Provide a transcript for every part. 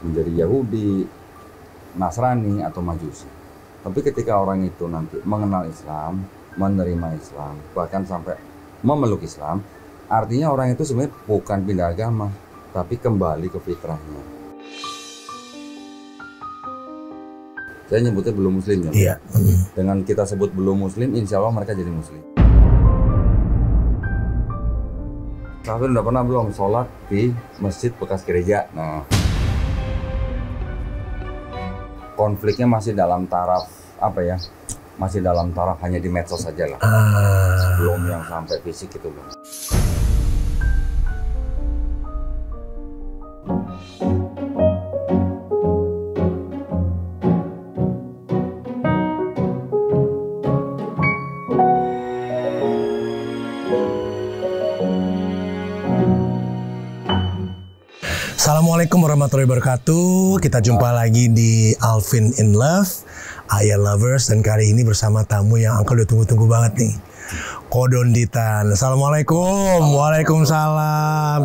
menjadi Yahudi, Nasrani atau Majusi. Tapi ketika orang itu nanti mengenal Islam, menerima Islam, bahkan sampai memeluk Islam, artinya orang itu sebenarnya bukan pindah agama, tapi kembali ke fitrahnya. Saya nyebutnya belum muslim ya. Iya. Dengan kita sebut belum muslim, insya Allah mereka jadi muslim. Kalian udah pernah belum sholat di masjid bekas gereja? Nah, konfliknya masih dalam taraf apa ya? Masih dalam taraf hanya di medsos saja lah. Belum yang sampai fisik itu belum. Assalamualaikum warahmatullahi wabarakatuh. Kita jumpa lagi di Alvin in Love, Ayah Lovers, dan kali ini bersama tamu yang Uncle udah tunggu-tunggu banget nih, Kodonditan. Assalamualaikum. Waalaikumsalam.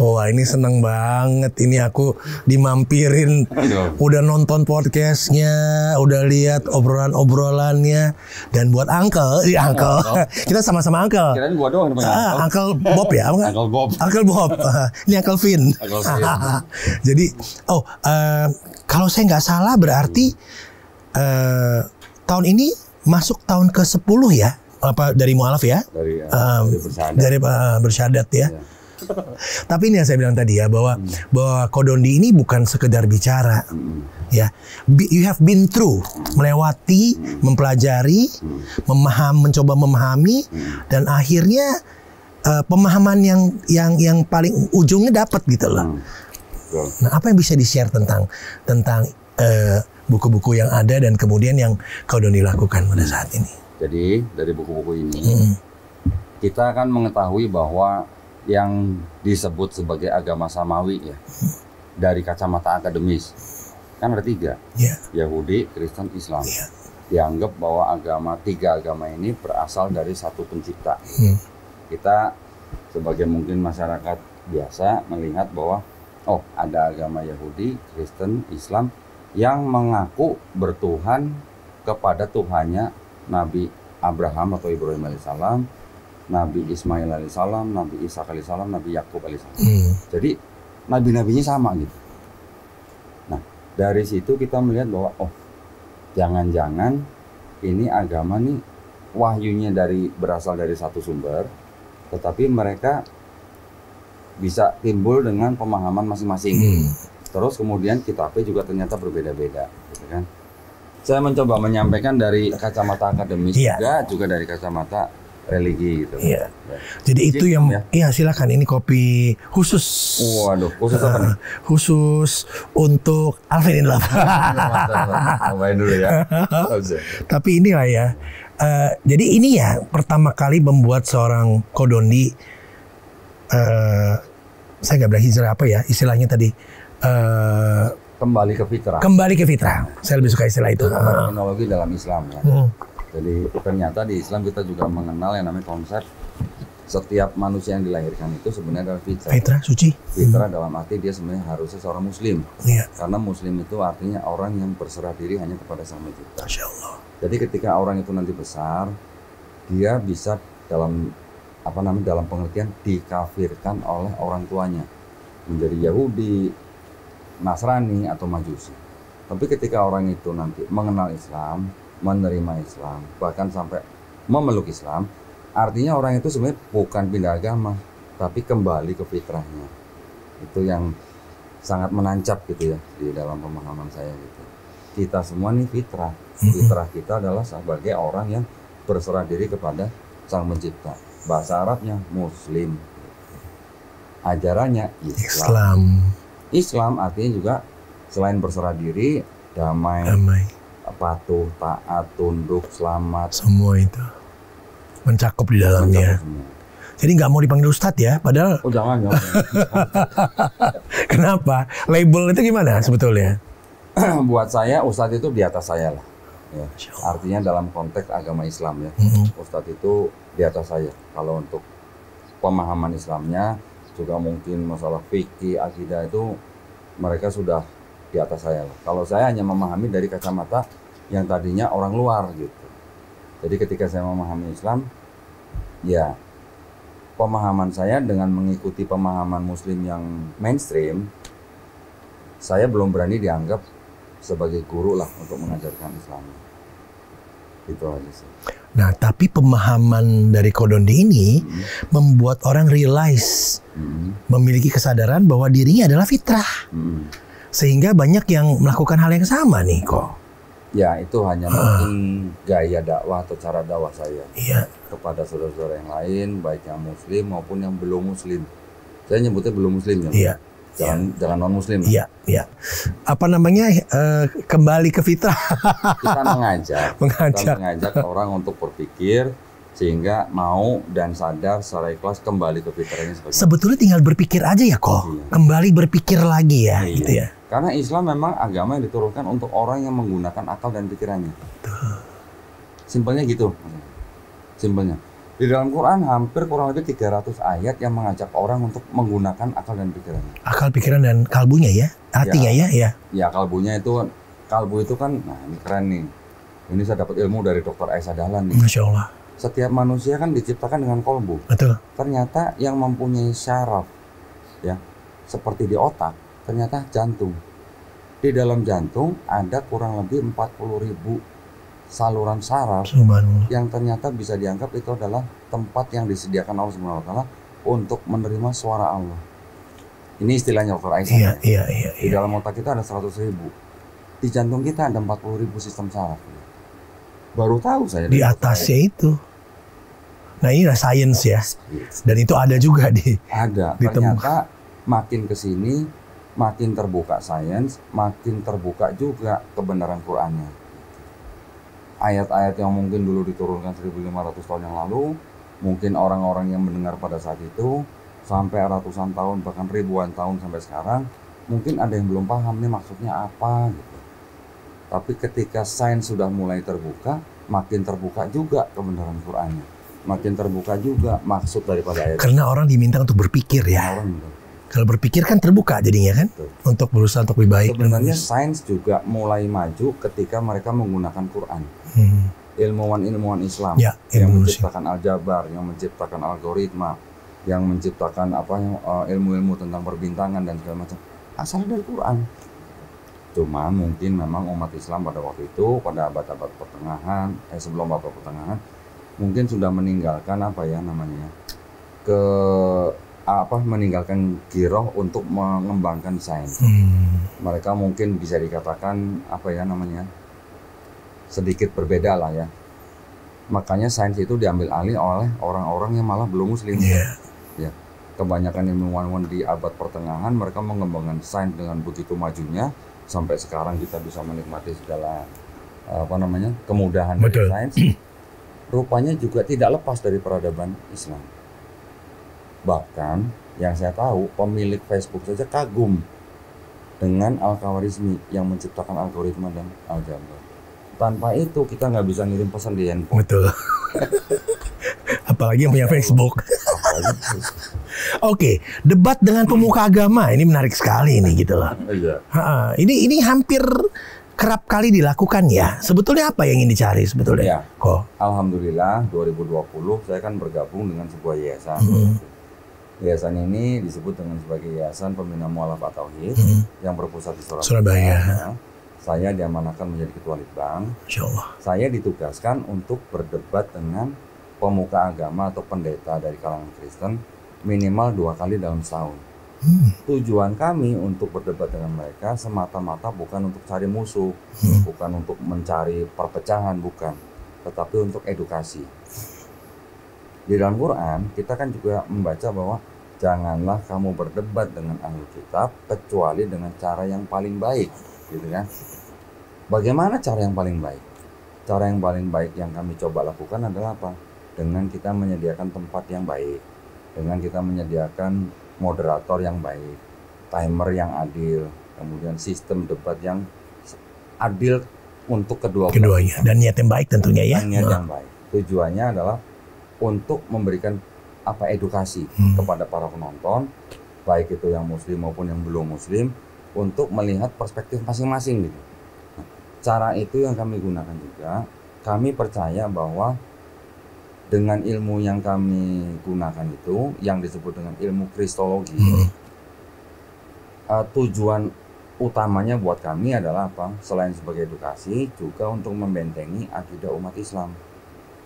Wah, ini seneng banget. Ini aku dimampirin. Udah nonton podcastnya, udah lihat obrolan-obrolannya. Dan buat Uncle, kita sama-sama Uncle. Kirain gua doang namanya. Uncle Bob ya? Uncle Bob. Uncle Bob. Ini Uncle Vin. Jadi, kalau saya nggak salah berarti tahun ini masuk tahun ke-10 ya? Apa dari mualaf ya? Dari bersyahadat ya. Tapi ini yang saya bilang tadi ya, bahwa Kodondi ini bukan sekedar bicara. Ya, you have been through, melewati, mempelajari, mencoba memahami, dan akhirnya pemahaman yang paling ujungnya dapat gitu loh. Nah, apa yang bisa di-share tentang buku-buku yang ada dan kemudian yang Kodondi lakukan pada saat ini? Jadi dari buku-buku ini kita akan mengetahui bahwa yang disebut sebagai agama samawi ya, dari kacamata akademis kan ada 3, Yahudi, Kristen, Islam. Dianggap bahwa tiga agama ini berasal dari satu pencipta. Kita sebagai mungkin masyarakat biasa melihat bahwa ada agama Yahudi, Kristen, Islam yang mengaku bertuhan kepada Tuhannya Nabi Abraham atau Ibrahim alaihissalam, Nabi Ismail alaihissalam, Nabi Ishak alaihissalam, Nabi Yakub alaihissalam. Jadi nabi-nabinya sama gitu. Nah, dari situ kita melihat bahwa jangan-jangan ini agama nih wahyunya berasal dari satu sumber, tetapi mereka bisa timbul dengan pemahaman masing-masing. Terus kemudian kitabnya juga ternyata berbeda-beda, gitu kan? Saya mencoba menyampaikan dari kacamata akademis juga dari kacamata religi gitu. Jadi itu yang silakan, ini kopi khusus. Waduh, khusus apa nih? Khusus untuk Alvin in Love. Cobain dulu ya. Tapi inilah ya. Jadi ini ya pertama kali membuat seorang Kodondi, saya nggak bilang hijrah apa ya istilahnya tadi. Kembali ke fitrah. Kembali ke fitrah. Saya lebih suka istilah itu. Terminologi dalam Islam ya. Jadi ternyata di Islam kita juga mengenal yang namanya konsep setiap manusia yang dilahirkan itu sebenarnya adalah fitrah. Fitrah suci. Fitrah dalam arti dia sebenarnya harusnya seorang muslim. Karena muslim itu artinya orang yang berserah diri hanya kepada Sang Pencipta. Masya Allah. Jadi ketika orang itu nanti besar, dia bisa dalam pengertian dikafirkan oleh orang tuanya, menjadi Yahudi, Nasrani atau Majusi. Tapi ketika orang itu nanti mengenal Islam, menerima Islam, bahkan sampai memeluk Islam, artinya orang itu sebenarnya bukan pindah agama, tapi kembali ke fitrahnya. Itu yang sangat menancap gitu ya di dalam pemahaman saya gitu. Kita semua nih fitrah. Fitrah kita adalah sebagai orang yang berserah diri kepada Sang Pencipta. Bahasa Arabnya Muslim. Ajarannya Islam artinya juga selain berserah diri, damai, patuh, taat, tunduk, selamat. Semua itu mencakup di dalamnya. Jadi nggak mau dipanggil Ustadz ya, padahal. Jangan. Kenapa? Label itu gimana sebetulnya? Buat saya Ustadz itu di atas saya lah. Ya. Artinya dalam konteks agama Islam ya, Ustadz itu di atas saya. Kalau untuk pemahaman Islamnya, juga mungkin masalah fikih, akidah itu mereka sudah di atas saya lah. Kalau saya hanya memahami dari kacamata yang tadinya orang luar gitu. Jadi ketika saya memahami Islam, ya pemahaman saya dengan mengikuti pemahaman Muslim yang mainstream, saya belum berani dianggap sebagai guru lah untuk mengajarkan Islam. Itu aja sih. Nah, tapi pemahaman dari Kodondi ini membuat orang realize, memiliki kesadaran bahwa dirinya adalah fitrah. Sehingga banyak yang melakukan hal yang sama nih kok. Ya, itu hanya mungkin gaya dakwah atau cara dakwah saya kepada saudara-saudara yang lain, baik yang Muslim maupun yang belum Muslim. Saya nyebutnya belum Muslim ya. Jangan non Muslim. Iya. Apa namanya, kembali ke fitrah. Kita mengajak orang untuk berpikir sehingga mau dan sadar secara ikhlas kembali ke fitrahnya. Sebetulnya tinggal berpikir aja ya kok. Kembali berpikir lagi ya, gitu ya. Karena Islam memang agama yang diturunkan untuk orang yang menggunakan akal dan pikirannya. Simpelnya gitu. Simpelnya. Di dalam Quran hampir kurang lebih 300 ayat yang mengajak orang untuk menggunakan akal dan pikirannya. Akal, pikiran, dan kalbunya ya? Hatinya ya? Ya, kalbunya itu, kalbu itu kan, nah ini keren nih. Ini saya dapat ilmu dari Dr. Aisyah Dahlan nih. Masya Allah. Setiap manusia kan diciptakan dengan kolbu. Betul. Ternyata yang mempunyai syaraf, ya, seperti di otak, ternyata jantung. Di dalam jantung ada kurang lebih 40.000 saluran saraf yang ternyata bisa dianggap itu adalah tempat yang disediakan Allah Subhanahu wa taala untuk menerima suara Allah. Ini istilahnya Dr. Aisyah. Iya. Di dalam otak kita ada 100.000. Di jantung kita ada 40.000 sistem saraf. Baru tahu saya. Di atasnya itu. Nah, ini lah sains ya. Dan itu ada juga di. Ada. Ternyata makin kesini, makin terbuka sains, makin terbuka juga kebenaran Qur'annya. Ayat-ayat yang mungkin dulu diturunkan 1500 tahun yang lalu, mungkin orang-orang yang mendengar pada saat itu sampai ratusan tahun bahkan ribuan tahun sampai sekarang, mungkin ada yang belum paham nih maksudnya apa gitu. Tapi ketika sains sudah mulai terbuka, makin terbuka juga kebenaran Qur'annya, makin terbuka juga maksud daripada ayat. Karena orang diminta untuk berpikir ya. Kalau berpikir kan terbuka jadinya kan. Betul. Untuk berusaha untuk lebih baik. Sebenarnya sains juga mulai maju ketika mereka menggunakan Quran. Ilmuwan-ilmuwan Islam yang menciptakan aljabar, yang menciptakan algoritma, yang menciptakan ilmu-ilmu tentang perbintangan dan segala macam, asalnya dari Quran. Cuma mungkin memang umat Islam pada waktu itu, pada abad-abad pertengahan, sebelum abad pertengahan, mungkin sudah meninggalkan meninggalkan giroh untuk mengembangkan sains. Mereka mungkin bisa dikatakan sedikit berbeda lah ya. Makanya sains itu diambil alih oleh orang-orang yang malah belum Muslim. Ya, kebanyakan ilmuwan di abad pertengahan mereka mengembangkan sains dengan begitu majunya sampai sekarang kita bisa menikmati segala kemudahan dari sains. Rupanya juga tidak lepas dari peradaban Islam. Bahkan yang saya tahu pemilik Facebook saja kagum dengan Al-Khawarizmi yang menciptakan algoritma dan aljabar. Tanpa itu kita nggak bisa ngirim pesan di handphone. Betul. Apalagi yang punya Facebook. Oke, debat dengan pemuka agama ini menarik sekali ini gitu loh. Ini hampir kerap kali dilakukan ya. Sebetulnya apa yang ingin dicari sebetulnya? Alhamdulillah 2020 saya kan bergabung dengan sebuah yayasan. Yayasan ini disebut dengan sebagai Yayasan Pembina Mu'alafat Tauhid yang berpusat di Surabaya. Saya diamanahkan menjadi ketua Litbang. Saya ditugaskan untuk berdebat dengan pemuka agama atau pendeta dari kalangan Kristen minimal 2 kali dalam setahun. Tujuan kami untuk berdebat dengan mereka semata-mata bukan untuk cari musuh, bukan untuk mencari perpecahan, bukan, tetapi untuk edukasi. Di dalam Quran kita kan juga membaca bahwa janganlah kamu berdebat dengan ahli kitab kecuali dengan cara yang paling baik, gitu kan? Bagaimana cara yang paling baik? Cara yang paling baik yang kami coba lakukan adalah apa? Dengan kita menyediakan tempat yang baik, dengan kita menyediakan moderator yang baik, timer yang adil, kemudian sistem debat yang adil untuk keduanya, dan niat yang baik tentunya ya. Niat yang baik. Tujuannya adalah untuk memberikan edukasi kepada para penonton, baik itu yang Muslim maupun yang belum Muslim, untuk melihat perspektif masing-masing gitu. Nah, cara itu yang kami gunakan juga. Kami percaya bahwa dengan ilmu yang kami gunakan itu, yang disebut dengan ilmu kristologi, tujuan utamanya buat kami adalah apa? Selain sebagai edukasi, juga untuk membentengi akidah umat Islam.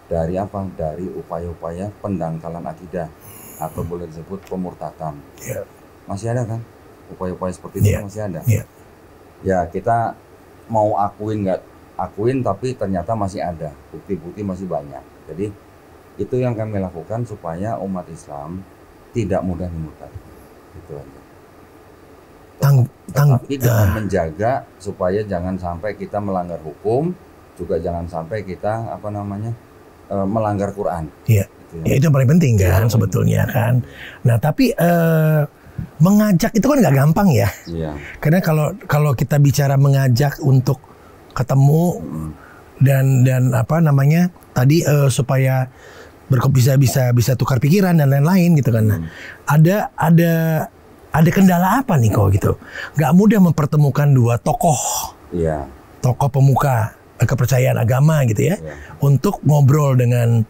Dari apa? Dari upaya-upaya pendangkalan akidah, atau boleh disebut pemurtadan. Masih ada kan? Upaya-upaya seperti itu masih ada. Ya, kita mau akuin nggak akuin, tapi ternyata masih ada. Bukti-bukti masih banyak. Jadi itu yang kami lakukan supaya umat Islam tidak mudah dimurtadkan. Itu aja. Tapi dengan menjaga supaya jangan sampai kita melanggar hukum, juga jangan sampai kita melanggar Quran. Iya. Gitu ya. Ya, itu yang paling penting kan sebetulnya kan. Nah tapi mengajak itu kan nggak gampang ya. Iya. Karena kalau kita bicara mengajak untuk ketemu dan apa namanya tadi supaya bisa tukar pikiran dan lain-lain gitu kan. Ada kendala apa nih kok gitu? Gak mudah mempertemukan dua tokoh, tokoh pemuka kepercayaan agama gitu ya, untuk ngobrol dengan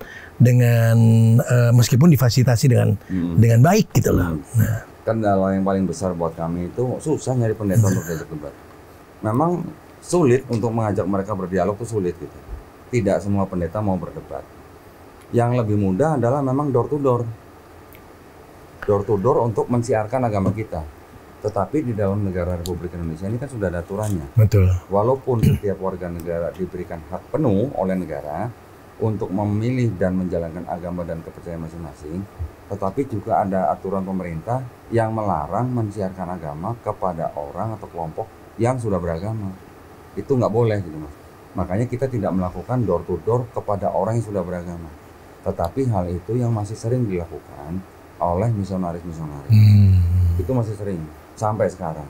meskipun difasilitasi dengan baik gitu loh. Nah, kendala yang paling besar buat kami itu susah nyari pendeta untuk diajak debat. Memang sulit untuk mengajak mereka berdialog, itu sulit gitu. Tidak semua pendeta mau berdebat. Yang lebih mudah adalah memang door to door untuk mensiarkan agama kita. Tetapi di dalam negara Republik Indonesia ini kan sudah ada aturannya. Betul. Walaupun setiap warga negara diberikan hak penuh oleh negara untuk memilih dan menjalankan agama dan kepercayaan masing-masing, tetapi juga ada aturan pemerintah yang melarang mensiarkan agama kepada orang atau kelompok yang sudah beragama. Itu nggak boleh gitu Mas. Makanya kita tidak melakukan door to door kepada orang yang sudah beragama. Tetapi hal itu yang masih sering dilakukan oleh misionaris-misionaris. Itu masih sering sampai sekarang.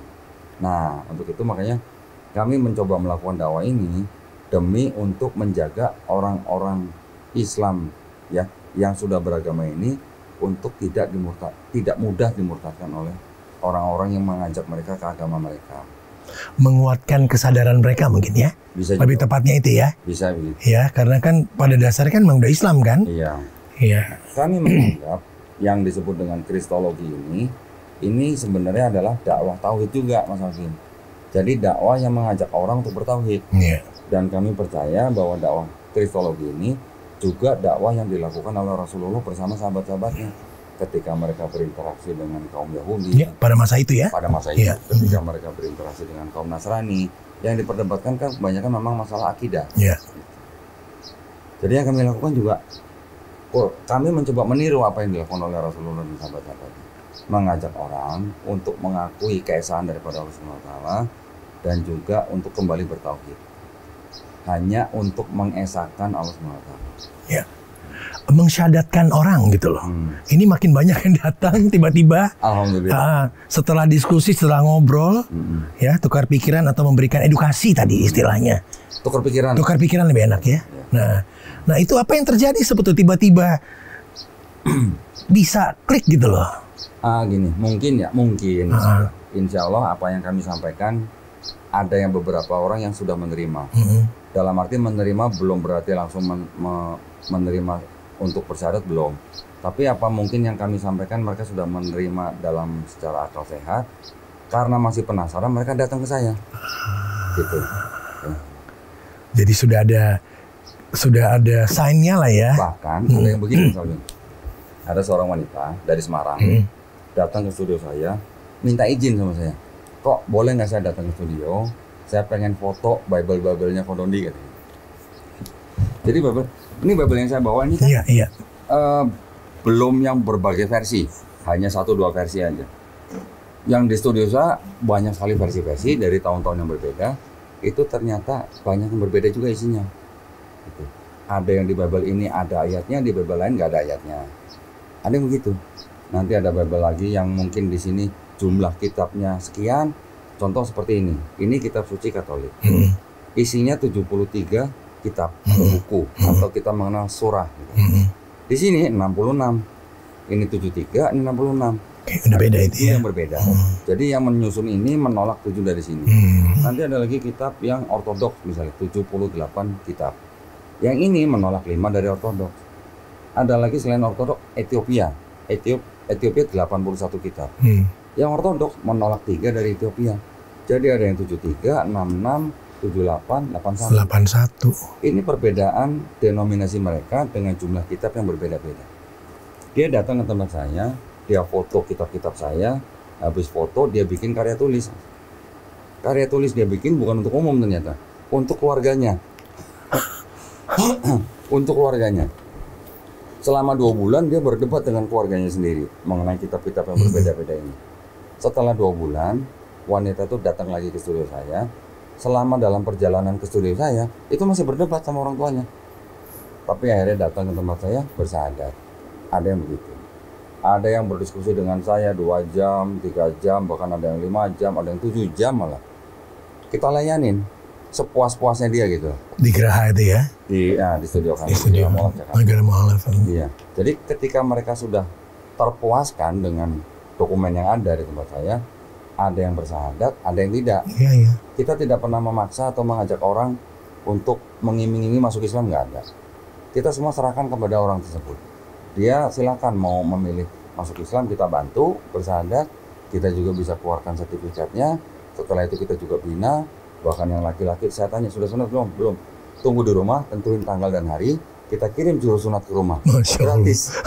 Nah, untuk itu makanya kami mencoba melakukan dakwah ini demi untuk menjaga orang-orang Islam ya yang sudah beragama ini untuk tidak mudah dimurtadkan oleh orang-orang yang mengajak mereka ke agama mereka. Menguatkan kesadaran mereka mungkin ya. Bisa lebih juga. Tepatnya itu ya. Bisa begitu. Ya, karena kan pada dasarnya kan memang udah Islam kan? Iya. Iya. Kami menganggap yang disebut dengan kristologi ini sebenarnya adalah dakwah tauhid juga, Mas Alvin. Jadi dakwah yang mengajak orang untuk bertauhid. Iya. Dan kami percaya bahwa dakwah kristologi ini juga dakwah yang dilakukan oleh Rasulullah bersama sahabat-sahabatnya. Ketika mereka berinteraksi dengan kaum Yahudi, pada masa itu ya. Pada masa itu, ketika mereka berinteraksi dengan kaum Nasrani, yang diperdebatkan kan kebanyakan memang masalah akidah. Jadi yang kami lakukan juga, kami mencoba meniru apa yang dilakukan oleh Rasulullah dan sahabat-sahabatnya, mengajak orang untuk mengakui keesaan daripada Allah Subhanahu wa Ta'ala dan juga untuk kembali bertauhid, hanya untuk mengesahkan Allah Subhanahu wa Ta'ala. Mengsyahadatkan orang gitu loh. Ini makin banyak yang datang tiba-tiba. Alhamdulillah. Setelah diskusi, setelah ngobrol, ya tukar pikiran atau memberikan edukasi tadi istilahnya. Tukar pikiran lebih enak ya. Nah itu apa yang terjadi sebetulnya tiba-tiba bisa klik gitu loh. Gini, mungkin. Insya Allah apa yang kami sampaikan ada yang beberapa orang yang sudah menerima. Dalam arti menerima belum berarti langsung menerima untuk bersyahadat belum, tapi apa mungkin yang kami sampaikan mereka sudah menerima dalam secara akal sehat, karena masih penasaran mereka datang ke saya, gitu. Jadi sudah ada sign-nya lah ya. Bahkan ada yang begini misalnya, ada seorang wanita dari Semarang datang ke studio saya, minta izin sama saya, kok boleh nggak saya datang ke studio? Saya pengen foto Bible-nya Kondondi katanya. Jadi ini Bible yang saya bawa ini kan belum yang berbagai versi, hanya 1-2 versi aja. Yang di studio saya banyak sekali versi-versi dari tahun-tahun yang berbeda. Itu ternyata banyak yang berbeda juga isinya. Gitu. Ada yang di Bible ini ada ayatnya, di Bible lain nggak ada ayatnya. Ada yang begitu. Nanti ada Bible lagi yang mungkin di sini jumlah kitabnya sekian. Contoh seperti ini. Ini kitab suci Katolik. Isinya 73 kitab atau buku atau kita mengenal surah gitu. Di sini 66. Ini 73, ini 66. Oke, udah beda itu ya. Yang berbeda. Jadi yang menyusun ini menolak 7 dari sini. Nanti ada lagi kitab yang ortodoks misalnya 78 kitab. Yang ini menolak 5 dari ortodoks. Ada lagi selain ortodoks Ethiopia. Ethiopia 81 kitab. Yang ortodoks menolak 3 dari Ethiopia. Jadi ada yang 73, 66, 78, 81. Ini perbedaan denominasi mereka dengan jumlah kitab yang berbeda-beda. Dia datang ke tempat saya, dia foto kitab-kitab saya, habis foto dia bikin karya tulis. Karya tulis dia bikin bukan untuk umum ternyata, untuk keluarganya. Untuk keluarganya. Selama 2 bulan dia berdebat dengan keluarganya sendiri mengenai kitab-kitab yang berbeda-beda ini. Setelah 2 bulan, wanita itu datang lagi ke studio saya. Selama dalam perjalanan ke studio saya, itu masih berdebat sama orang tuanya. Tapi akhirnya datang ke tempat saya bersahadat. Ada yang begitu. Ada yang berdiskusi dengan saya 2 jam, 3 jam, bahkan ada yang 5 jam, ada yang 7 jam malah. Kita layanin sepuas-puasnya dia gitu. Di Geraha itu ya? Di studio kami. Di studio Negara Mualaf. Iya. Jadi ketika mereka sudah terpuaskan dengan dokumen yang ada di tempat saya, ada yang bersahadat, ada yang tidak. Iya. Kita tidak pernah memaksa atau mengajak orang untuk mengiming-imingi masuk Islam, nggak ada. Kita semua serahkan kepada orang tersebut. Dia silakan mau memilih masuk Islam, kita bantu bersahadat, kita juga bisa keluarkan sertifikatnya. Setelah itu kita juga bina. Bahkan yang laki-laki saya tanya, sudah sunat belum? Belum. Tunggu di rumah, tentuin tanggal dan hari, kita kirim juru sunat ke rumah. Gratis.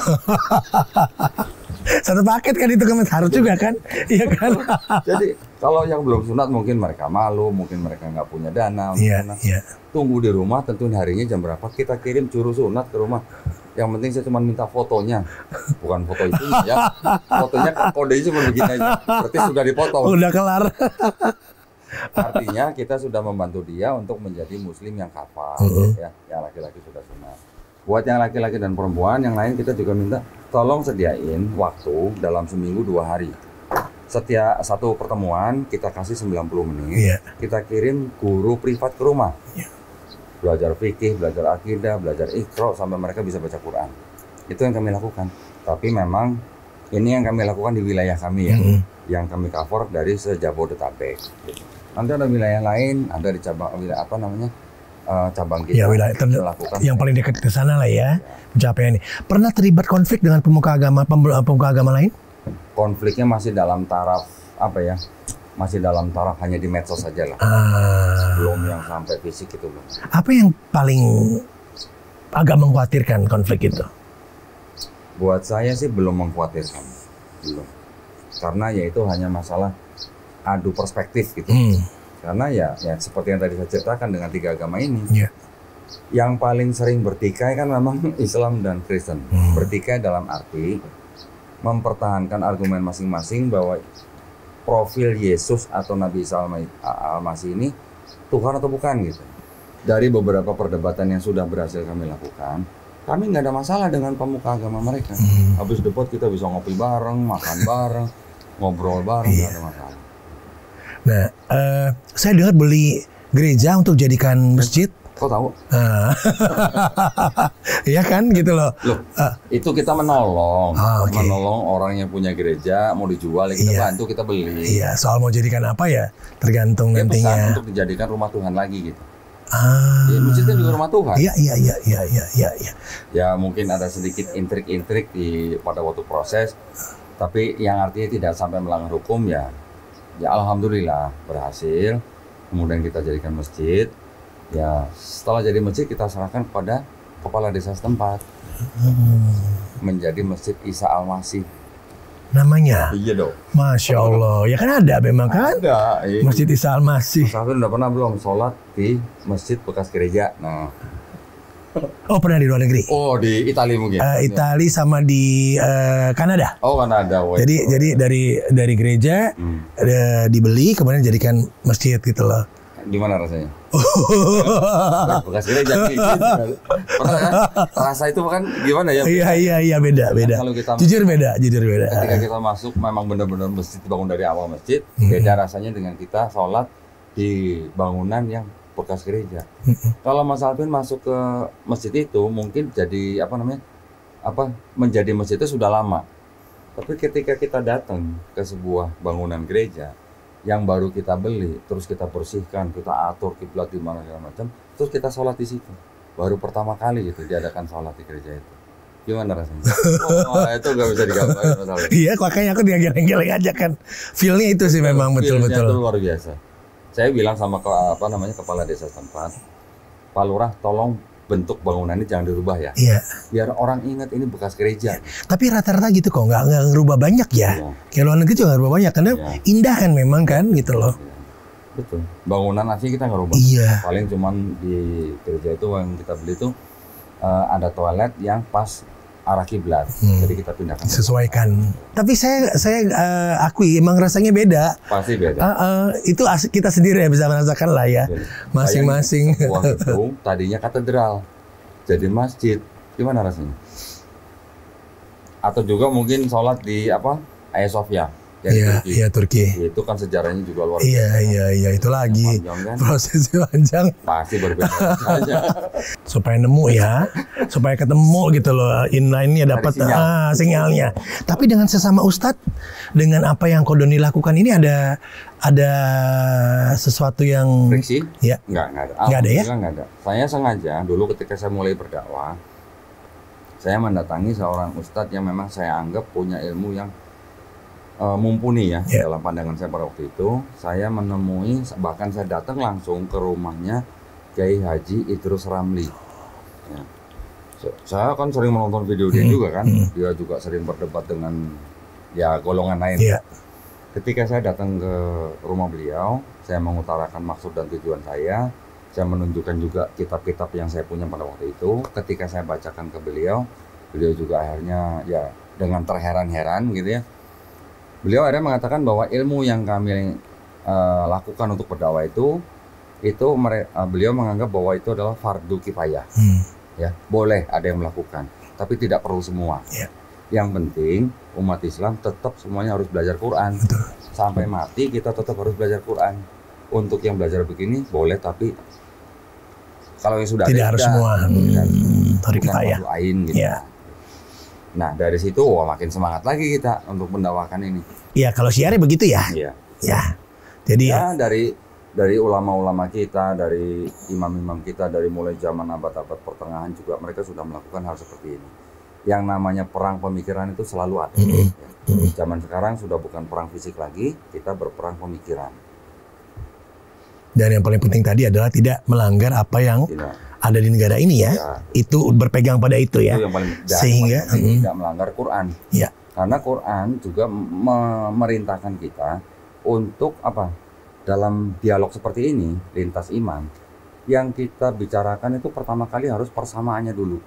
Satu paket kan itu harus juga kan? Iya kan? Jadi kalau yang belum sunat mungkin mereka malu, mungkin mereka nggak punya dana. Iya. Tunggu di rumah, tentuin harinya jam berapa, kita kirim juru sunat ke rumah. Yang penting saya cuma minta fotonya, bukan foto itu ya. Fotonya kodenya cuma begini aja, berarti sudah dipotong. Udah kelar. Artinya kita sudah membantu dia untuk menjadi muslim yang kafah, ya. Yang laki-laki sudah sunat. Buat yang laki-laki dan perempuan yang lain kita juga minta tolong sediain waktu dalam seminggu 2 hari. Setiap satu pertemuan kita kasih 90 menit, kita kirim guru privat ke rumah. Belajar fikih, belajar akidah, belajar iqra sampai mereka bisa baca Quran. Itu yang kami lakukan. Tapi memang ini yang kami lakukan di wilayah kami ya, yang kami cover dari se-Jabodetabek. Nanti ada wilayah lain, ada di cabang wilayah cabang kita. Ya, wilayah yang paling dekat ke sana lah ya. Pencapaian ini. Pernah terlibat konflik dengan pemuka agama lain? Konfliknya masih dalam taraf masih dalam taraf hanya di medsos saja lah. Belum yang sampai fisik itu belum. Apa yang paling agak mengkhawatirkan konflik itu? Buat saya sih belum mengkhawatirkan, belum. Karena ya itu hanya masalah adu perspektif gitu. Karena ya seperti yang tadi saya ceritakan dengan 3 agama ini. Yang paling sering bertikai kan memang Islam dan Kristen. Bertikai dalam arti mempertahankan argumen masing-masing bahwa profil Yesus atau Nabi Isa Al-Masih ini Tuhan atau bukan gitu. Dari beberapa perdebatan yang sudah berhasil kami lakukan, kami nggak ada masalah dengan pemuka agama mereka. Habis debat kita bisa ngopi bareng, makan bareng, ngobrol bareng, nggak ada masalah. Nah, saya dengar beli gereja untuk jadikan masjid. Kok tahu? Iya kan gitu loh. Itu kita menolong, menolong orang yang punya gereja mau dijual, ya kita bantu, kita beli. Iya, soal mau jadikan apa ya tergantung nantinya. Pesan untuk dijadikan rumah Tuhan lagi gitu. Ya, masjid kan juga rumah Tuhan. Iya. Ya mungkin ada sedikit intrik-intrik pada waktu proses, tapi yang artinya tidak sampai melanggar hukum ya alhamdulillah berhasil. Kemudian kita jadikan masjid. Ya setelah jadi masjid kita serahkan kepada kepala desa setempat menjadi Masjid Isa Al-Masih. Namanya? Iya dong. Masya Allah. Ya kan ada memang kan? Ada. Masjid Isa Al-Masih. Mas Alvin udah pernah belum sholat di masjid bekas gereja? Nah. Oh pernah di luar negeri? Oh di Italia mungkin? Italia sama di Kanada. Oh Kanada. Jadi dari gereja dibeli kemudian jadikan masjid gitu loh. Gimana rasanya? Bekas gereja gitu. Pernah kan? Rasa itu kan gimana ya? Iya beda. Kalau kita jujur beda. Ketika kita masuk memang benar-benar masjid dibangun dari awal masjid, beda rasanya dengan kita sholat di bangunan yang bekas gereja. Kalau Mas Alvin masuk ke masjid itu mungkin jadi menjadi masjid itu sudah lama. Tapi ketika kita datang ke sebuah bangunan gereja yang baru kita beli, terus kita bersihkan, kita atur kiblat di mana segala macam, terus kita sholat di situ. Baru pertama kali gitu diadakan sholat di gereja itu. Gimana rasanya? Itu nggak bisa digambarin masalah. Iya, makanya aku geleng-geleng aja kan. Feel-nya itu sih memang betul-betul. Itu luar biasa. Saya bilang sama kepala desa setempat, Pak Lurah, tolong bentuk bangunannya jangan dirubah ya. Iya. Biar orang ingat ini bekas gereja. Tapi rata-rata gitu kok, nggak ngerubah banyak ya. Iya. Kayak luar negeri juga nggak ngerubah banyak, karena indah kan memang kan gitu loh. Iya. Betul. Bangunan asli kita nggak rubah. Iya. Paling cuman di gereja itu yang kita beli itu ada toilet yang pas arah kiblat, jadi kita pindahkan. Sesuaikan. Tapi saya akui emang rasanya beda. Pasti beda. Itu kita sendiri ya bisa merasakan lah ya, masing-masing. Sebuah gedung tadinya katedral, jadi masjid. Gimana rasanya? Atau juga mungkin sholat di Hagia Sophia. Iya, Turki. Itu kan sejarahnya juga luar biasa. Iya, itu lagi panjang, kan? prosesnya panjang. Pasti berbeda saja. Supaya nemu ya, supaya ketemu gitu loh, inline-nya dapat sinyalnya. Tapi dengan sesama ustadz, dengan apa yang Kodoni lakukan ini ada sesuatu yang friksi? Ya. Enggak ada. Enggak ada ya? Enggak ada. Saya sengaja dulu ketika saya mulai berdakwah, saya mendatangi seorang ustadz yang memang saya anggap punya ilmu yang mumpuni ya. Dalam pandangan saya pada waktu itu. Saya menemui, bahkan saya datang langsung ke rumahnya Kiai Haji Idrus Ramli ya. Saya kan sering menonton video dia juga kan. Dia juga sering berdebat dengan ya golongan lain. Ketika saya datang ke rumah beliau, saya mengutarakan maksud dan tujuan saya menunjukkan juga kitab-kitab yang saya punya pada waktu itu. Ketika saya bacakan ke beliau juga akhirnya ya dengan terheran-heran gitu ya. Beliau akhirnya mengatakan bahwa ilmu yang kami lakukan untuk berdakwah itu beliau menganggap bahwa itu adalah fardu kifayah. Ya, boleh ada yang melakukan, tapi tidak perlu semua. Yang penting umat Islam tetap semuanya harus belajar Quran. Sampai mati kita tetap harus belajar Quran. Untuk yang belajar begini boleh, tapi kalau yang sudah tidak harus semua. Fardu kifayah. Gitu. Nah dari situ makin semangat lagi kita untuk mendakwakan ini. Iya, kalau syiarnya begitu ya. Iya. Ya. Jadi ya dari ulama-ulama kita, dari imam-imam kita, dari mulai zaman abad-abad pertengahan juga mereka sudah melakukan hal seperti ini. Yang namanya perang pemikiran itu selalu ada. Zaman sekarang sudah bukan perang fisik lagi, kita berperang pemikiran. Dan yang paling penting tadi adalah tidak melanggar apa yang ada di negara ini ya. Itu berpegang pada itu ya. Itu yang paling sehingga tidak melanggar Quran. Ya. Karena Quran juga memerintahkan kita untuk dalam dialog seperti ini, lintas iman, yang kita bicarakan itu pertama kali harus persamaannya dulu.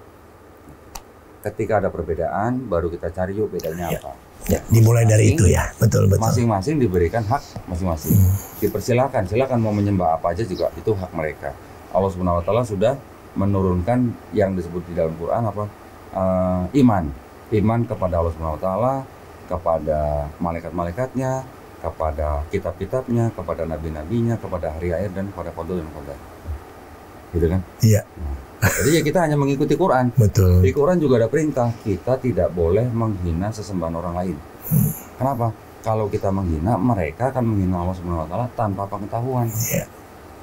Ketika ada perbedaan, baru kita cari yuk bedanya apa. Ya, dimulai dari itu ya, betul. Masing-masing diberikan hak masing-masing. Dipersilakan, silakan mau menyembah apa aja juga itu hak mereka. Allah Subhanahu Wa Taala sudah menurunkan yang disebut di dalam Quran iman kepada Allah Subhanahu Wa Taala, kepada malaikat-malaikatnya, kepada kitab-kitabnya, kepada nabi-nabinya, kepada hari akhir dan kepada qadar dan qadar. Gitu kan? Iya. Jadi ya kita hanya mengikuti Quran. Betul. Di Quran juga ada perintah kita tidak boleh menghina sesembahan orang lain. Kenapa? Kalau kita menghina, mereka akan menghina Allah Subhanahu Wa Taala tanpa pengetahuan. Iya.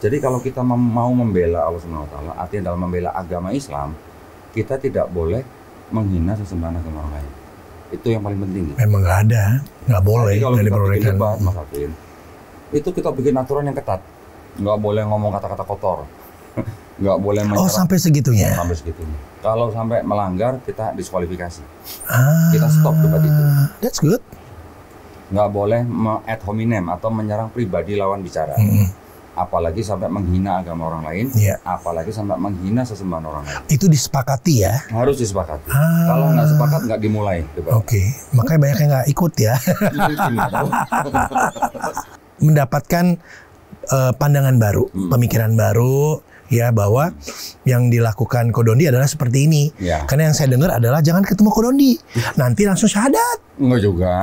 Jadi kalau kita mau membela Allah Subhanahu Wa Taala, artinya dalam membela agama Islam, kita tidak boleh menghina sesembahan agama orang lain. Itu yang paling penting. Memang nggak boleh. Jadi kalau kita bikin debat, Mas Afin, itu kita bikin aturan yang ketat. Nggak boleh ngomong kata-kata kotor. Nggak boleh menyerang. Oh, sampai segitunya? Sampai segitunya. Kalau sampai melanggar, kita diskualifikasi. Kita stop debat itu. That's good. Nggak boleh ad hominem atau menyerang pribadi lawan bicara. Apalagi sampai menghina agama orang lain, apalagi sampai menghina sesembahan orang lain. Itu disepakati ya? Harus disepakati. Kalau nggak sepakat, nggak dimulai. Oke, makanya banyak yang nggak ikut ya. Mendapatkan pandangan baru, pemikiran baru, ya bahwa yang dilakukan Kodondi adalah seperti ini. Karena yang saya dengar adalah jangan ketemu Kodondi, nanti langsung syahadat. Enggak juga.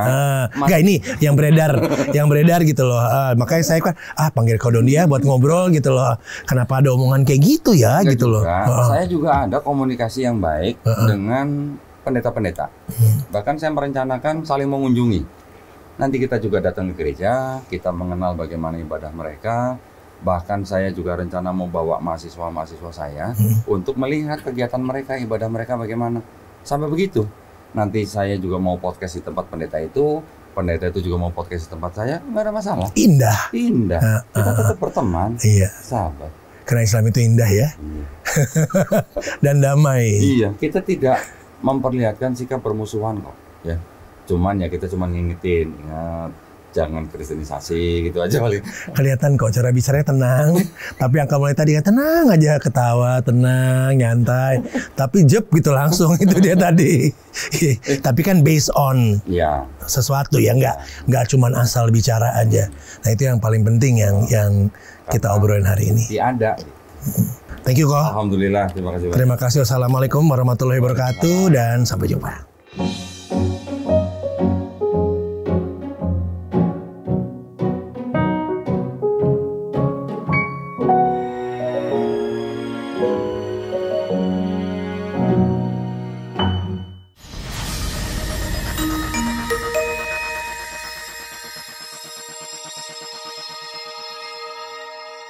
Enggak, ini yang beredar gitu loh. Makanya saya kan panggil Kodondi ya buat ngobrol gitu loh. Kenapa ada omongan kayak gitu ya? Enggak gitu juga. loh. Saya juga ada komunikasi yang baik dengan pendeta-pendeta. Bahkan saya merencanakan saling mengunjungi. Nanti kita juga datang ke gereja, kita mengenal bagaimana ibadah mereka. Bahkan saya juga rencana mau bawa mahasiswa-mahasiswa saya untuk melihat kegiatan mereka, ibadah mereka bagaimana. Sampai begitu. Nanti saya juga mau podcast di tempat pendeta itu juga mau podcast di tempat saya, nggak ada masalah. Indah. Kita tetap berteman, Iya. sahabat. Karena Islam itu indah ya. Iya. Dan damai. Iya, kita tidak memperlihatkan sikap permusuhan kok, ya. Cuman ya kita cuma ngingetin, ingat jangan kristenisasi gitu aja paling. Kelihatan kok cara bicaranya tenang. Tapi angka mulai tadi kan tenang aja, ketawa, tenang, nyantai. Tapi jep gitu langsung itu dia tadi. Tapi kan based on Ya, sesuatu ya, nggak cuman asal bicara aja. Nah itu yang paling penting yang kita obrolin hari ini. ada. Thank you kok. Alhamdulillah, terima kasih. Terima kasih. Wassalamualaikum warahmatullahi wabarakatuh dan sampai jumpa.